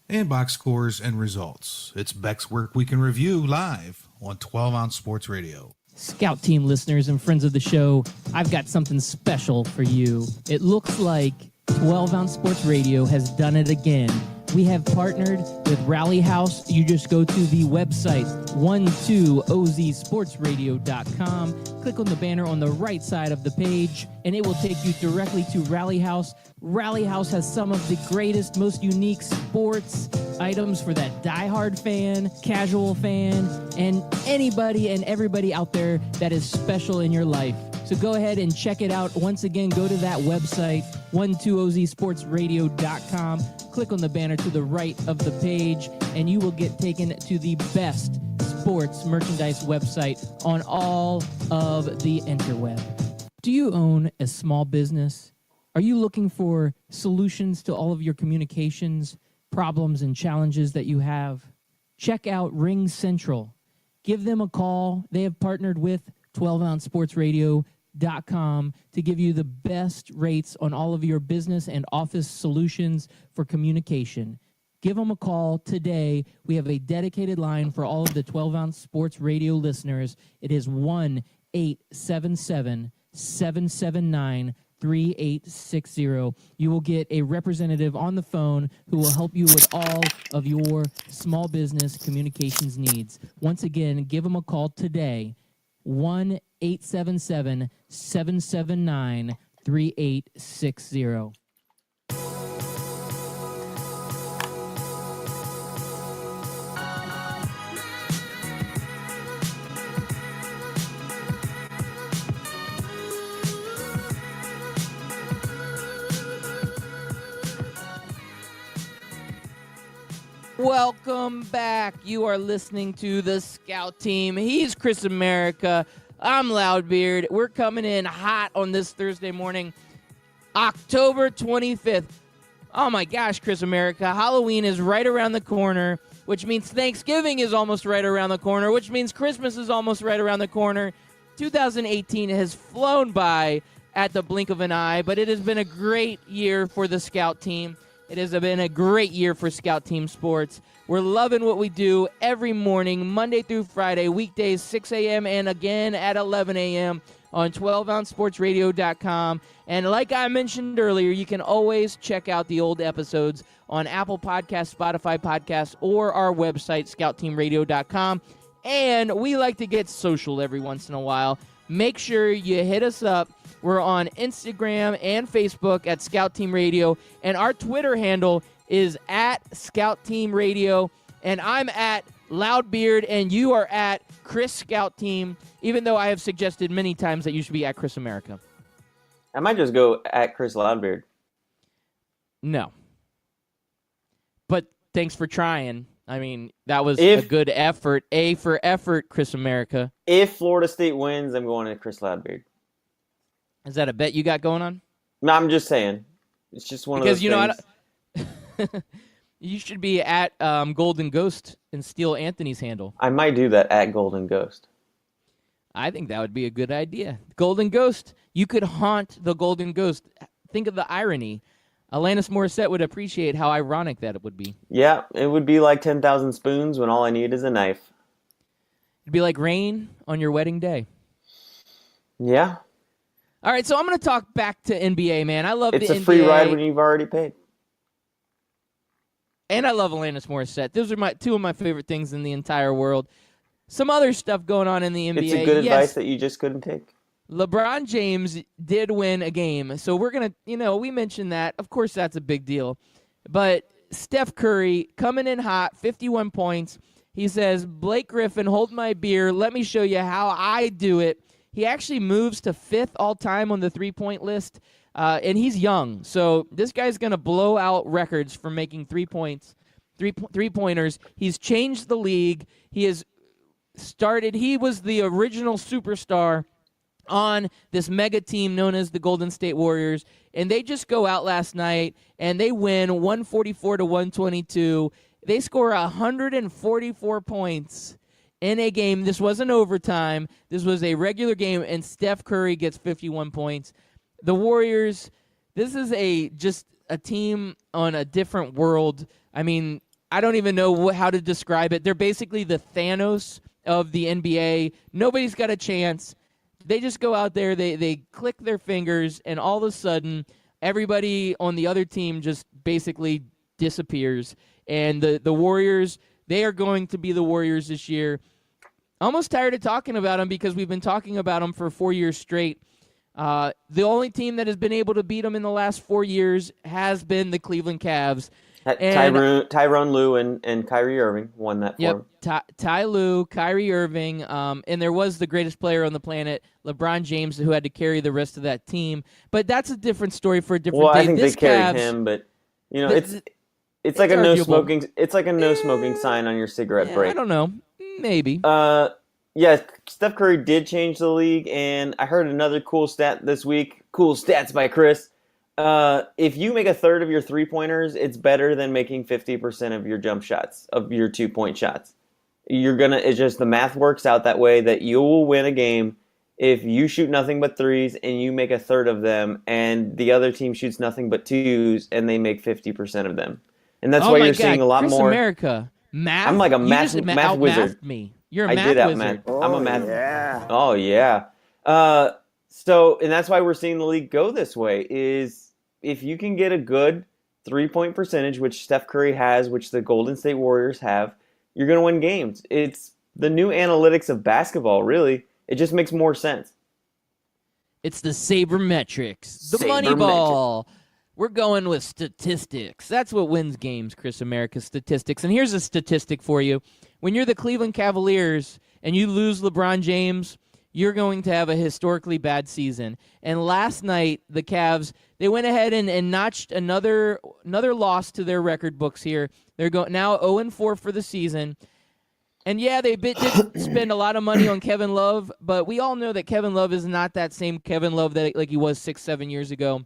and box scores and results. It's Beck's Work Week in Review live on 12-Ounce Sports Radio. Scout Team listeners and friends of the show, I've got something special for you. It looks like 12-Ounce Sports Radio has done it again. We have partnered with Rally House. You just go to the website, 12ozsportsradio.com. Click on the banner on the right side of the page, and it will take you directly to Rally House. Rally House has some of the greatest, most unique sports items for that diehard fan, casual fan, and anybody and everybody out there that is special in your life. So go ahead and check it out. Once again, go to that website, 12ozsportsradio.com. Click on the banner to the right of the page, and you will get taken to the best sports merchandise website on all of the interweb. Do you own a small business? Are you looking for solutions to all of your communications problems and challenges that you have, check out Ring Central. Give them a call. They have partnered with 12ouncesportsradio.com to give you the best rates on all of your business and office solutions for communication. Give them a call today. We have a dedicated line for all of the 12-ounce sports radio listeners. It is 1-877-779-3860. You will get a representative on the phone who will help you with all of your small business communications needs. Once again, give them a call today, 1-877-779-3860. Welcome back. You are listening to the Scout Team. He's Chris America. I'm Loudbeard. We're coming in hot on this Thursday morning, October 25th. Oh my gosh, Chris America. Halloween is right around the corner, which means Thanksgiving is almost right around the corner, which means Christmas is almost right around the corner. 2018 has flown by at the blink of an eye, but it has been a great year for the Scout Team. It has been a great year for Scout Team Sports. We're loving what we do every morning, Monday through Friday, weekdays 6 a.m. and again at 11 a.m. on 12ouncesportsradio.com. And like I mentioned earlier, you can always check out the old episodes on Apple Podcasts, Spotify Podcasts, or our website, scoutteamradio.com. And we like to get social every once in a while. Make sure you hit us up. We're on Instagram and Facebook at Scout Team Radio, and our Twitter handle is at Scout Team Radio, and I'm at Loudbeard, and you are at Chris Scout Team, even though I have suggested many times that you should be at Chris America. I might just go at Chris Loudbeard. No. But thanks for trying. I mean, that was a good effort. A for effort, Chris America. If Florida State wins, I'm going to Chris Loudbeard. Is that a bet you got going on? No, I'm just saying. It's just one of those things. You should be at Golden Ghost and steal Anthony's handle. I might do that at Golden Ghost. I think that would be a good idea. Golden Ghost, you could haunt the Golden Ghost. Think of the irony. Alanis Morissette would appreciate how ironic that it would be. Yeah, it would be like 10,000 spoons when all I need is a knife. It'd be like rain on your wedding day. Yeah. All right, so I'm going to talk back to NBA, man. I love the NBA. It's a free ride when you've already paid. And I love Alanis Morissette. Those are two of my favorite things in the entire world. Some other stuff going on in the NBA. It's a good advice that you just couldn't take. LeBron James did win a game. So we're going to, we mentioned that. Of course, that's a big deal. But Steph Curry coming in hot, 51 points. He says, Blake Griffin, hold my beer. Let me show you how I do it. He actually moves to 5th all-time on the three-point list, and he's young. So this guy's going to blow out records for making three-pointers. He's changed the league. He has started. He was the original superstar on this mega team known as the Golden State Warriors, and they just go out last night, and they win 144-122. They score 144 points in a game. This wasn't overtime. This was a regular game, and Steph Curry gets 51 points. The Warriors, this is just a team on a different world. I mean, I don't even know how to describe it. They're basically the Thanos of the NBA. Nobody's got a chance. They just go out there, they click their fingers, and all of a sudden, everybody on the other team just basically disappears. And the Warriors, they are going to be the Warriors this year. Almost tired of talking about them because we've been talking about them for 4 years straight. The only team that has been able to beat them in the last 4 years has been the Cleveland Cavs. Tyronn Lue and Kyrie Irving won that for him. Ty Lue, Kyrie Irving, and there was the greatest player on the planet, LeBron James, who had to carry the rest of that team. But that's a different story for a different day. Well, I think they carried him, but it's like a no smoking. It's like a no smoking sign on your cigarette break. I don't know, maybe. Yeah, Steph Curry did change the league, and I heard another cool stat this week. Cool stats by Chris. If you make a third of your 3-pointers, it's better than making 50% of your jump shots, of your 2-point shots. It's just the math works out that way that you will win a game if you shoot nothing but threes and you make a third of them, and the other team shoots nothing but twos and they make 50% of them. And that's why you're seeing a lot Chris more. America, math. I'm like a You math just math wizard. outmathed me. You're a I math did wizard. I'm a math. Yeah. Oh yeah. And that's why we're seeing the league go this way. Is if you can get a good 3-point percentage, which Steph Curry has, which the Golden State Warriors have, you're going to win games. It's the new analytics of basketball. Really, it just makes more sense. It's the sabermetrics, the money Sabermetric. ball. We're going with statistics. That's what wins games, Chris America, statistics. And here's a statistic for you. When you're the Cleveland Cavaliers and you lose LeBron James, you're going to have a historically bad season. And last night, the Cavs, they went ahead and notched another loss to their record books here. They're going now 0-4 for the season. And yeah, they did spend a lot of money on Kevin Love, but we all know that Kevin Love is not that same Kevin Love that like he was 6-7 years ago.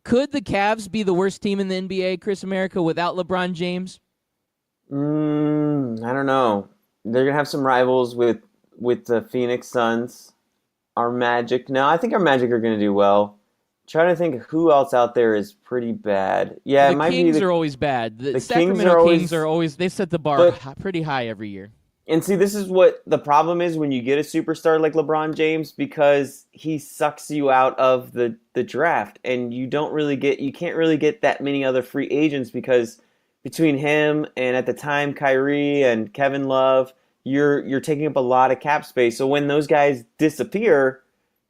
Could the Cavs be the worst team in the NBA, Chris America, without LeBron James? I don't know. They're gonna have some rivals with the Phoenix Suns. Our Magic. No, I think our Magic are gonna do well. Trying to think who else out there is pretty bad. Yeah, The it might Kings be are always bad. The Kings Sacramento are Kings are always they set the bar pretty high every year. And see, this is what the problem is when you get a superstar like LeBron James, because he sucks you out of the draft, and you can't really get that many other free agents, because between him and at the time Kyrie and Kevin Love, you're taking up a lot of cap space. So when those guys disappear,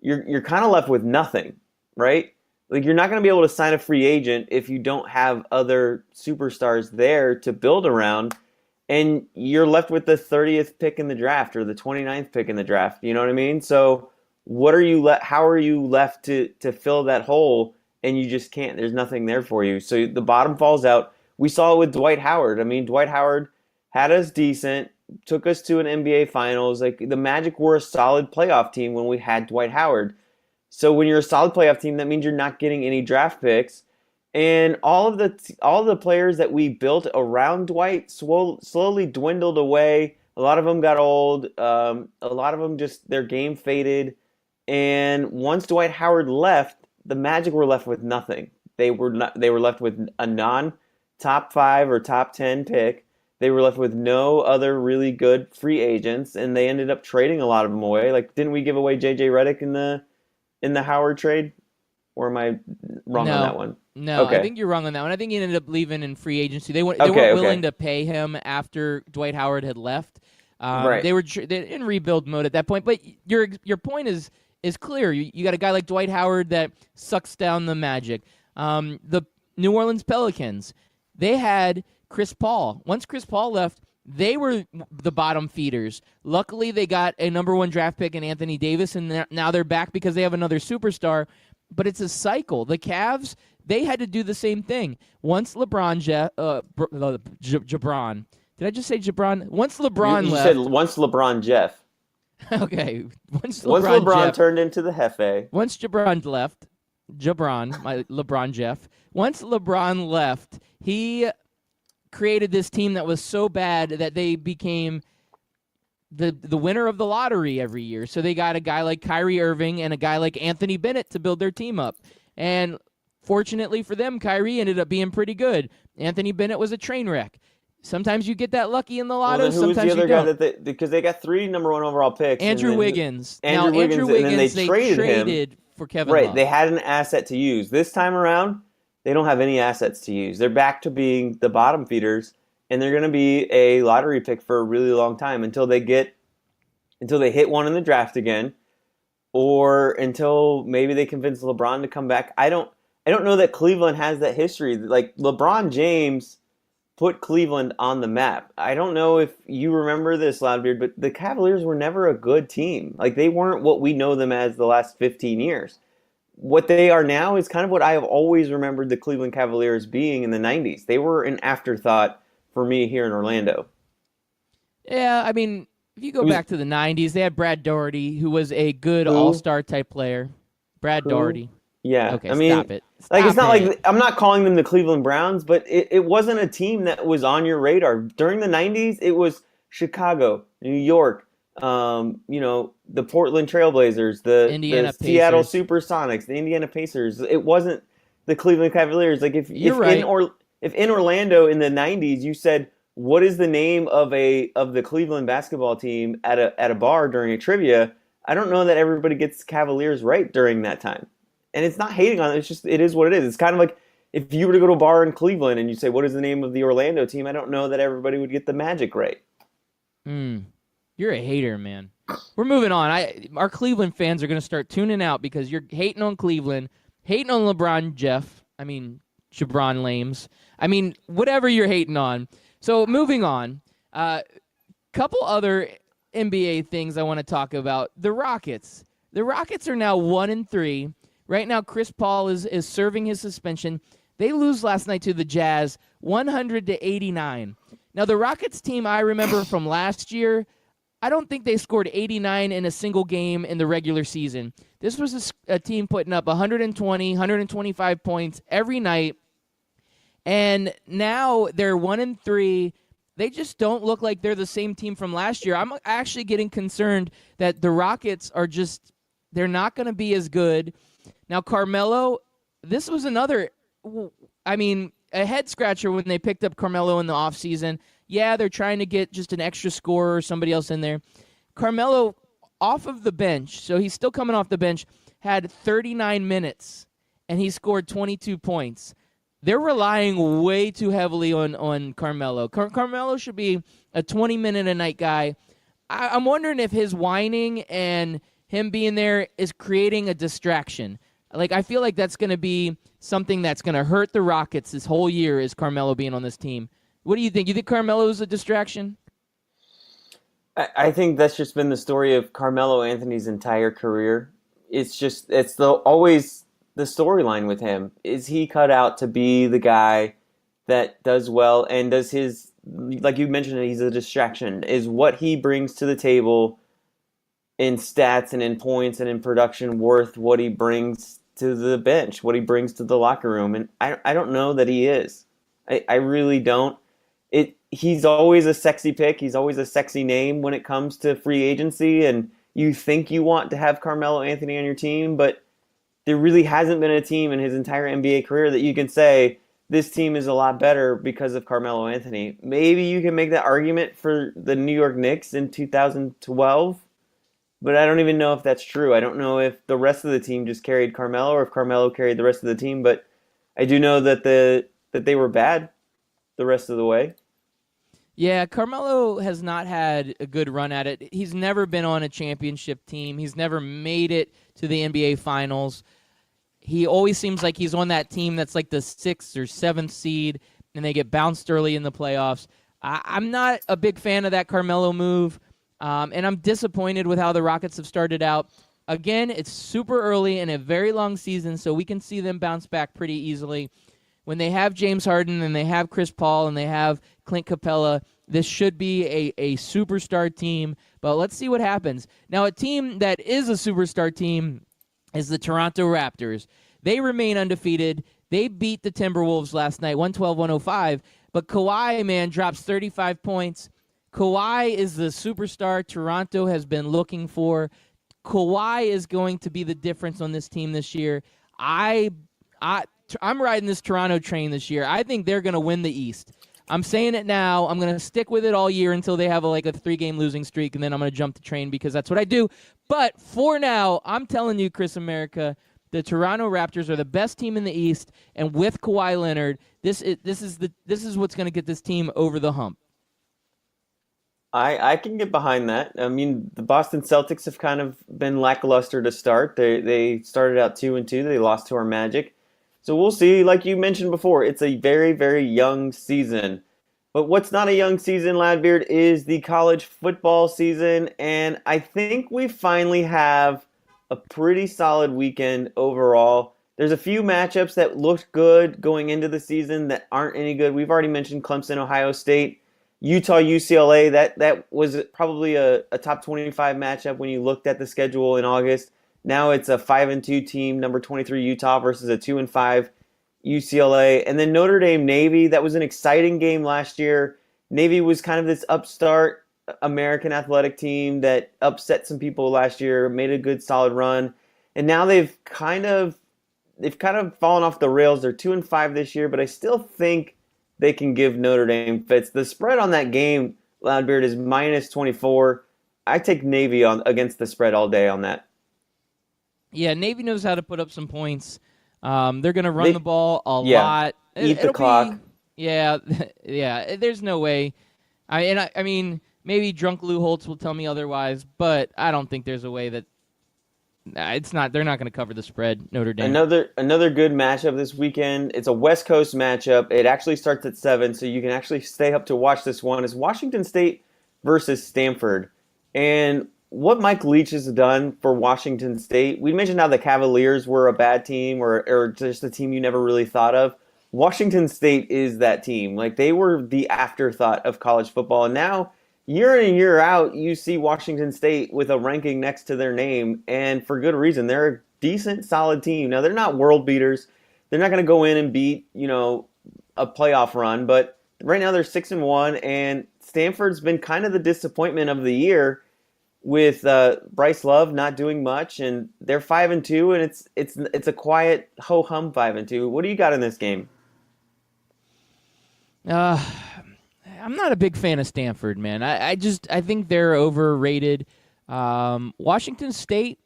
you're kind of left with nothing, right? Like, you're not going to be able to sign a free agent if you don't have other superstars there to build around. And you're left with the 30th pick in the draft or the 29th pick in the draft. You know what I mean? So how are you left to fill that hole? And you just can't. There's nothing there for you. So the bottom falls out. We saw it with Dwight Howard. I mean, Dwight Howard had us decent, took us to an NBA Finals. Like, the Magic were a solid playoff team when we had Dwight Howard. So when you're a solid playoff team, that means you're not getting any draft picks. And all of the players that we built around Dwight slowly dwindled away. A lot of them got old. A lot of them just their game faded. And once Dwight Howard left, the Magic were left with nothing. They were left with a non-top 5 or top 10 pick. They were left with no other really good free agents, and they ended up trading a lot of them away. Like, didn't we give away J.J. Redick in the Howard trade? Or am I wrong on that one? No, okay. I think you're wrong on that one. I think he ended up leaving in free agency. They weren't willing to pay him after Dwight Howard had left. Right. They were in rebuild mode at that point. But your point is clear. You got a guy like Dwight Howard that sucks down the Magic. The New Orleans Pelicans, they had Chris Paul. Once Chris Paul left, they were the bottom feeders. Luckily, they got a number 1 draft pick in Anthony Davis, and now they're back because they have another superstar. But it's a cycle. The Cavs, they had to do the same thing. Once JeBron, did I just say JeBron? Once LeBron you left. said once LeBron Jeff. Okay. Once LeBron turned into the Hefe. Once JeBron left, my LeBron Jeff. Once LeBron left, he created this team that was so bad that they became the winner of the lottery every year. So they got a guy like Kyrie Irving and a guy like Anthony Bennett to build their team up. And fortunately for them, Kyrie ended up being pretty good. Anthony Bennett was a train wreck. Sometimes you get that lucky in the lotto. Well, then who was sometimes the other you guy don't. because they got 3 number 1 overall picks. Andrew Wiggins. Andrew Wiggins, and then they traded for Kevin Right, Love. they had an asset to use. This time around, they don't have any assets to use. They're back to being the bottom feeders, and they're going to be a lottery pick for a really long time until they hit one in the draft again, or until maybe they convince LeBron to come back. I don't know that Cleveland has that history. Like, LeBron James put Cleveland on the map. I don't know if you remember this, Loudbeard, but the Cavaliers were never a good team. Like, they weren't what we know them as the last 15 years. What they are now is kind of what I have always remembered the Cleveland Cavaliers being in the 90s. They were an afterthought for me here in Orlando. Yeah, I mean, if you go back to the 90s, they had Brad Daugherty, who was a good all-star type player. Brad Daugherty. Yeah, Okay, I mean, stop it. like it's Stop not it. like I'm not calling them the Cleveland Browns, but it wasn't a team that was on your radar during the '90s. It was Chicago, New York, the Portland Trailblazers, the Indiana Seattle Pacers. SuperSonics, the Indiana Pacers. It wasn't the Cleveland Cavaliers. Like You're right. if in Orlando in the '90s you said what is the name of the Cleveland basketball team at a bar during a trivia, I don't know that everybody gets Cavaliers right during that time. And it's not hating on it. It's just it is what it is. It's kind of like if you were to go to a bar in Cleveland and you say, "What is the name of the Orlando team?" I don't know that everybody would get the Magic right. You're a hater, man. We're moving on. Our Cleveland fans are going to start tuning out because you're hating on Cleveland, hating on LeBron, JeBron Lames. I mean, whatever you're hating on. So moving on. Couple other NBA things I want to talk about. The Rockets. The Rockets are now 1-3. Right now, Chris Paul is serving his suspension. They lose last night to the Jazz, 100-89. Now, the Rockets team I remember from last year, I don't think they scored 89 in a single game in the regular season. This was a team putting up 120, 125 points every night. And now they're 1-3. They just don't look like they're the same team from last year. I'm actually getting concerned that the Rockets are they're not going to be as good. Now, Carmelo, this was another, a head-scratcher when they picked up Carmelo in the offseason. Yeah, they're trying to get just an extra scorer or somebody else in there. Carmelo, off of the bench, so he's still coming off the bench, had 39 minutes, and he scored 22 points. They're relying way too heavily on Carmelo. Carmelo should be a 20-minute-a-night guy. I'm wondering if his whining and him being there is creating a distraction. Like, I feel like that's going to be something that's going to hurt the Rockets this whole year is Carmelo being on this team. What do you think? You think Carmelo is a distraction? I think that's just been the story of Carmelo Anthony's entire career. Always the storyline with him. Is he cut out to be the guy that does well and does his, like you mentioned, he's a distraction. Is what he brings to the table in stats and in points and in production worth what he brings to the bench, what he brings to the locker room? And I don't know that he is. I really don't. He's always a sexy pick. He's always a sexy name when it comes to free agency, and you think you want to have Carmelo Anthony on your team, but there really hasn't been a team in his entire NBA career that you can say, this team is a lot better because of Carmelo Anthony. Maybe you can make that argument for the New York Knicks in 2012, but I don't even know if that's true. I don't know if the rest of the team just carried Carmelo or if Carmelo carried the rest of the team, but I do know that they were bad the rest of the way. Yeah, Carmelo has not had a good run at it. He's never been on a championship team. He's never made it to the NBA Finals. He always seems like he's on that team that's like the 6th or 7th seed, and they get bounced early in the playoffs. I'm not a big fan of that Carmelo move, and I'm disappointed with how the Rockets have started out. Again, it's super early in a very long season, so we can see them bounce back pretty easily. When they have James Harden and they have Chris Paul and they have Clint Capella, this should be a superstar team, but let's see what happens. Now, a team that is a superstar team is the Toronto Raptors. They remain undefeated. They beat the Timberwolves last night, 112-105, but Kawhi, man, drops 35 points. Kawhi is the superstar Toronto has been looking for. Kawhi is going to be the difference on this team this year. I'm riding this Toronto train this year. I think they're going to win the East. I'm saying it now. I'm going to stick with it all year until they have a 3-game losing streak, and then I'm going to jump the train because that's what I do. But for now, I'm telling you, Chris America, the Toronto Raptors are the best team in the East, and with Kawhi Leonard, this is what's going to get this team over the hump. I can get behind that. I mean, the Boston Celtics have kind of been lackluster to start. They started out 2-2. They lost to our Magic. So we'll see. Like you mentioned before, it's a very, very young season. But what's not a young season, Loudbeard, is the college football season. And I think we finally have a pretty solid weekend overall. There's a few matchups that looked good going into the season that aren't any good. We've already mentioned Clemson, Ohio State, Utah, UCLA. That was probably a top 25 matchup when you looked at the schedule in August. Now it's a 5-2 team, number 23 Utah versus a 2-5 UCLA. And then Notre Dame Navy, that was an exciting game last year. Navy was kind of this upstart American athletic team that upset some people last year, made a good solid run. And now they've kind of fallen off the rails. They're 2-5 this year, but I still think they can give Notre Dame fits. The spread on that game, Loudbeard, is -24. I take Navy on against the spread all day on that. Yeah, Navy knows how to put up some points. They're going to run the ball a lot. Eat the clock. Yeah. There's no way. I mean, maybe drunk Lou Holtz will tell me otherwise, but I don't think there's a way that it's not. They're not going to cover the spread. Notre Dame. Another good matchup this weekend. It's a West Coast matchup. It actually starts at 7, so you can actually stay up to watch this one. It's Washington State versus Stanford, and what Mike Leach has done for Washington State. We mentioned how the Cavaliers were a bad team or just a team you never really thought of. Washington State is that team. Like, they were the afterthought of college football. And now, year in and year out, you see Washington State with a ranking next to their name, and for good reason. They're a decent, solid team. Now, they're not world beaters. They're not going to go in and beat, a playoff run. But right now, they're 6-1, and Stanford's been kind of the disappointment of the year, with Bryce Love not doing much, and they're 5-2, and it's a quiet ho hum 5-2. What do you got in this game? I'm not a big fan of Stanford, man. I think they're overrated. Washington State,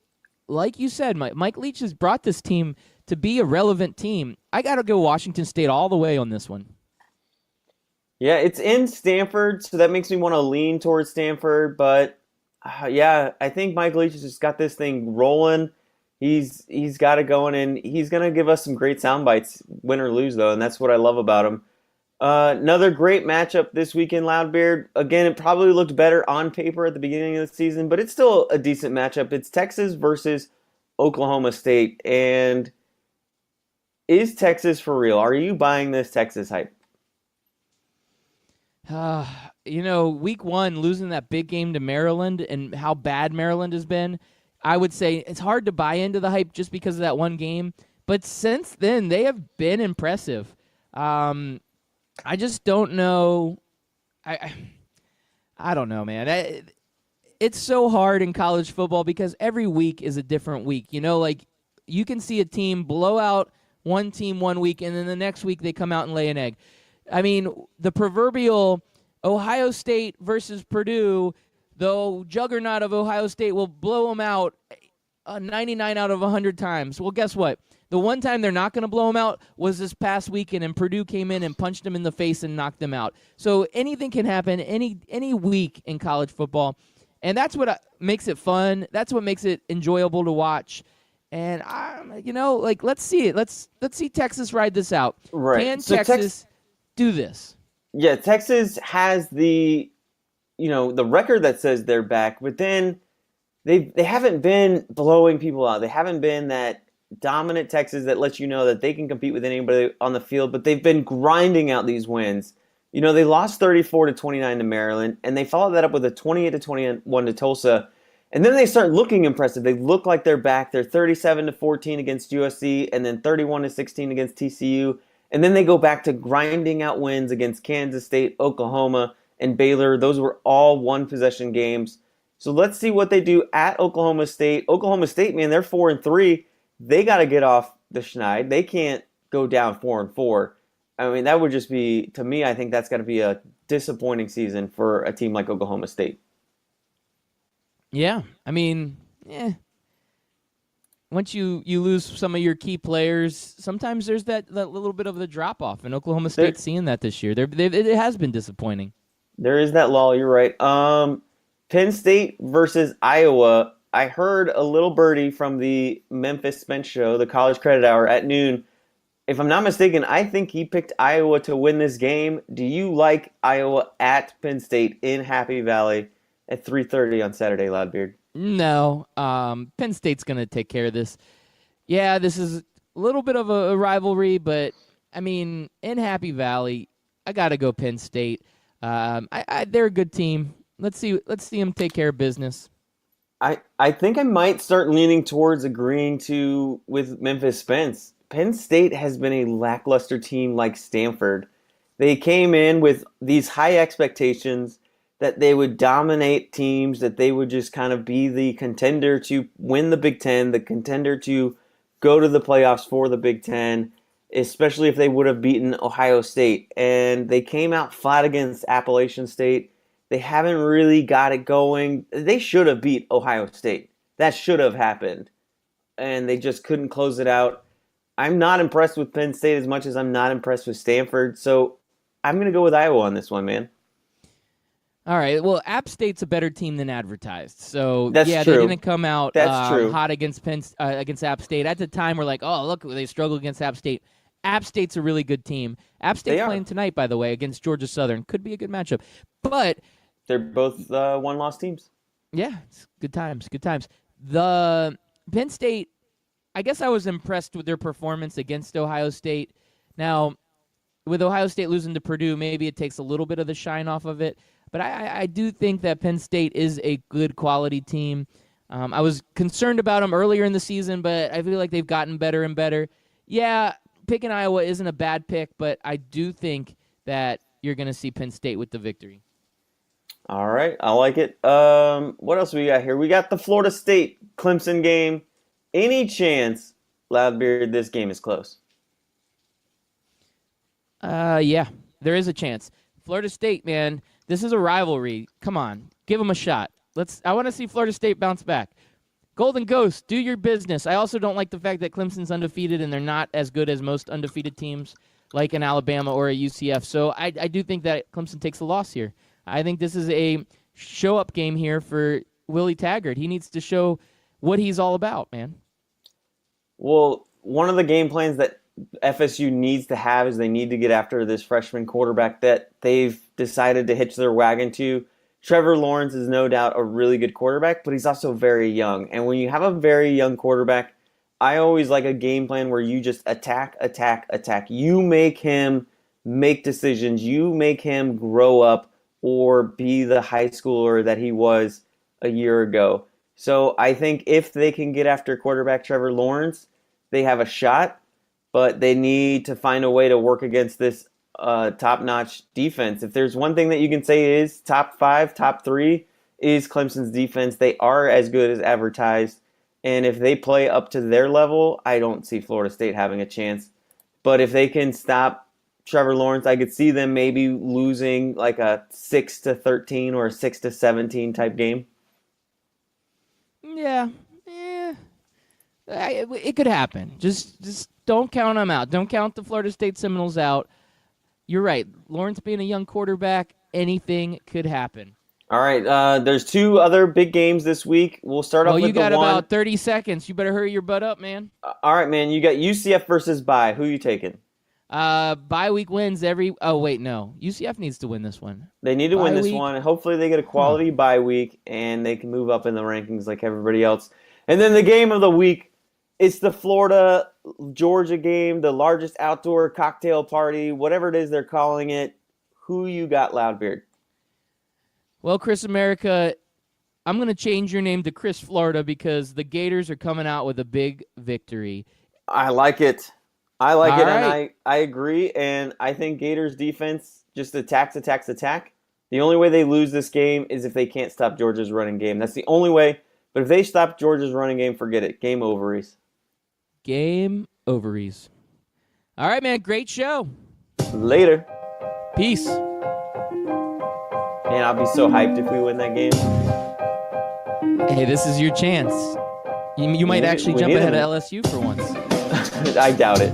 like you said, Mike Leach has brought this team to be a relevant team. I got to go Washington State all the way on this one. Yeah, it's in Stanford, so that makes me want to lean towards Stanford, but I think Mike Leach has just got this thing rolling. He's got it going, and he's going to give us some great sound bites, win or lose, though, and that's what I love about him. Another great matchup this weekend, Loudbeard. Again, it probably looked better on paper at the beginning of the season, but it's still a decent matchup. It's Texas versus Oklahoma State, and is Texas for real? Are you buying this Texas hype? Week 1, losing that big game to Maryland and how bad Maryland has been, I would say it's hard to buy into the hype just because of that one game. But since then, they have been impressive. I just don't know. I don't know, man. It's so hard in college football because every week is a different week. You can see a team blow out one team one week, and then the next week they come out and lay an egg. I mean, the proverbial Ohio State versus Purdue, the juggernaut of Ohio State will blow them out 99 out of 100 times. Well, guess what? The one time they're not going to blow them out was this past weekend, and Purdue came in and punched them in the face and knocked them out. So anything can happen any week in college football, and that's what makes it fun. That's what makes it enjoyable to watch. And let's see it. Let's see Texas ride this out. Right. Can Texas do this? Yeah, Texas has the record that says they're back, but then they haven't been blowing people out. They haven't been that dominant Texas that lets you know that they can compete with anybody on the field, but they've been grinding out these wins. They lost 34-29 to Maryland, and they followed that up with a 28-21 to Tulsa. And then they start looking impressive. They look like they're back. They're 37-14 against USC, and then 31-16 against TCU. And then they go back to grinding out wins against Kansas State, Oklahoma, and Baylor. Those were all one-possession games. So let's see what they do at Oklahoma State. Oklahoma State, man, they're 4-3. They got to get off the schneid. They can't go down 4-4. I mean, that would just be, to me, I think that's got to be a disappointing season for a team like Oklahoma State. Yeah, I mean, once you lose some of your key players, sometimes there's that little bit of the drop-off, and Oklahoma State's seeing that this year. It has been disappointing. There is that lull, you're right. Penn State versus Iowa. I heard a little birdie from the Memphis Spence show, the College Credit Hour, at noon. If I'm not mistaken, I think he picked Iowa to win this game. Do you like Iowa at Penn State in Happy Valley at 3:30 on Saturday, Loudbeard? No. Penn State's going to take care of this. Yeah, this is a little bit of a rivalry, but, I mean, in Happy Valley, I got to go Penn State. They're a good team. Let's see them take care of business. I think I might start leaning towards agreeing with Memphis Spence. Penn State has been a lackluster team like Stanford. They came in with these high expectations that they would dominate teams, that they would just kind of be the contender to win the Big Ten, the contender to go to the playoffs for the Big Ten, especially if they would have beaten Ohio State. And they came out flat against Appalachian State. They haven't really got it going. They should have beat Ohio State. That should have happened. And they just couldn't close it out. I'm not impressed with Penn State as much as I'm not impressed with Stanford. So I'm going to go with Iowa on this one, man. All right. Well, App State's a better team than advertised. So That's yeah, true. they didn't come out Hot against against App State. At the time, we're like, oh, look, they struggled against App State. App State's a really good team. App State's playing tonight, by the way, against Georgia Southern. Could be a good matchup. But they're both one-loss teams. Yeah, it's good times. Good times. The Penn State, I guess I was impressed with their performance against Ohio State. Now, with Ohio State losing to Purdue, maybe it takes a little bit of the shine off of it. But I do think that Penn State is a good quality team. I was concerned about them earlier in the season, but I feel like they've gotten better and better. Yeah, picking Iowa isn't a bad pick, but I do think that you're going to see Penn State with the victory. All right, I like it. What else we got here? We got the Florida State Clemson game. Any chance, Loudbeard, this game is close? Yeah, there is a chance. Florida State, man, this is a rivalry. Come on, give them a shot. I want to see Florida State bounce back. Golden Ghost, do your business. I also don't like the fact that Clemson's undefeated and they're not as good as most undefeated teams like an Alabama or a UCF. So I do think that Clemson takes a loss here. I think this is a show-up game here for Willie Taggart. He needs to show what he's all about, man. Well, one of the game plans that FSU needs to have is they need to get after this freshman quarterback that they've decided to hitch their wagon to. Trevor Lawrence is no doubt a really good quarterback, but he's also very young. And when you have a very young quarterback, I always like a game plan where you just attack. You make him make decisions. You make him grow up or be the high schooler that he was a year ago. So I think if they can get after quarterback Trevor Lawrence, they have a shot, but they need to find a way to work against this top-notch defense. If there's one thing that you can say is top 5, top 3 is Clemson's defense. They are as good as advertised, and if they play up to their level, I don't see Florida State having a chance. But if they can stop Trevor Lawrence, I could see them maybe losing like a 6-13 or a 6-17 type game. Yeah. It could happen. Just don't count them out. Don't count the Florida State Seminoles out. You're right. Lawrence being a young quarterback, anything could happen. All right. There's 2 other big games this week. We'll start off with the one. Well, you got about 30 seconds. You better hurry your butt up, man. All right, man. You got UCF versus Bye. Who are you taking? Bye week wins every. Oh wait, no. UCF needs to win this one. They need to win this one. Hopefully, they get a quality bye week and they can move up in the rankings like everybody else. And then the game of the week. It's the Florida-Georgia game, the largest outdoor cocktail party, whatever it is they're calling it. Who you got, Loudbeard? Well, Chris America, I'm going to change your name to Chris Florida because the Gators are coming out with a big victory. I like it. Right. And I agree, and I think Gators defense just attacks. The only way they lose this game is if they can't stop Georgia's running game. That's the only way. But if they stop Georgia's running game, forget it. Game ovaries. Game ovaries. All right, man. Great show. Later. Peace. Man, I'll be so hyped if we win that game. Hey, this is your chance. You might actually jump ahead of LSU for once. I doubt it.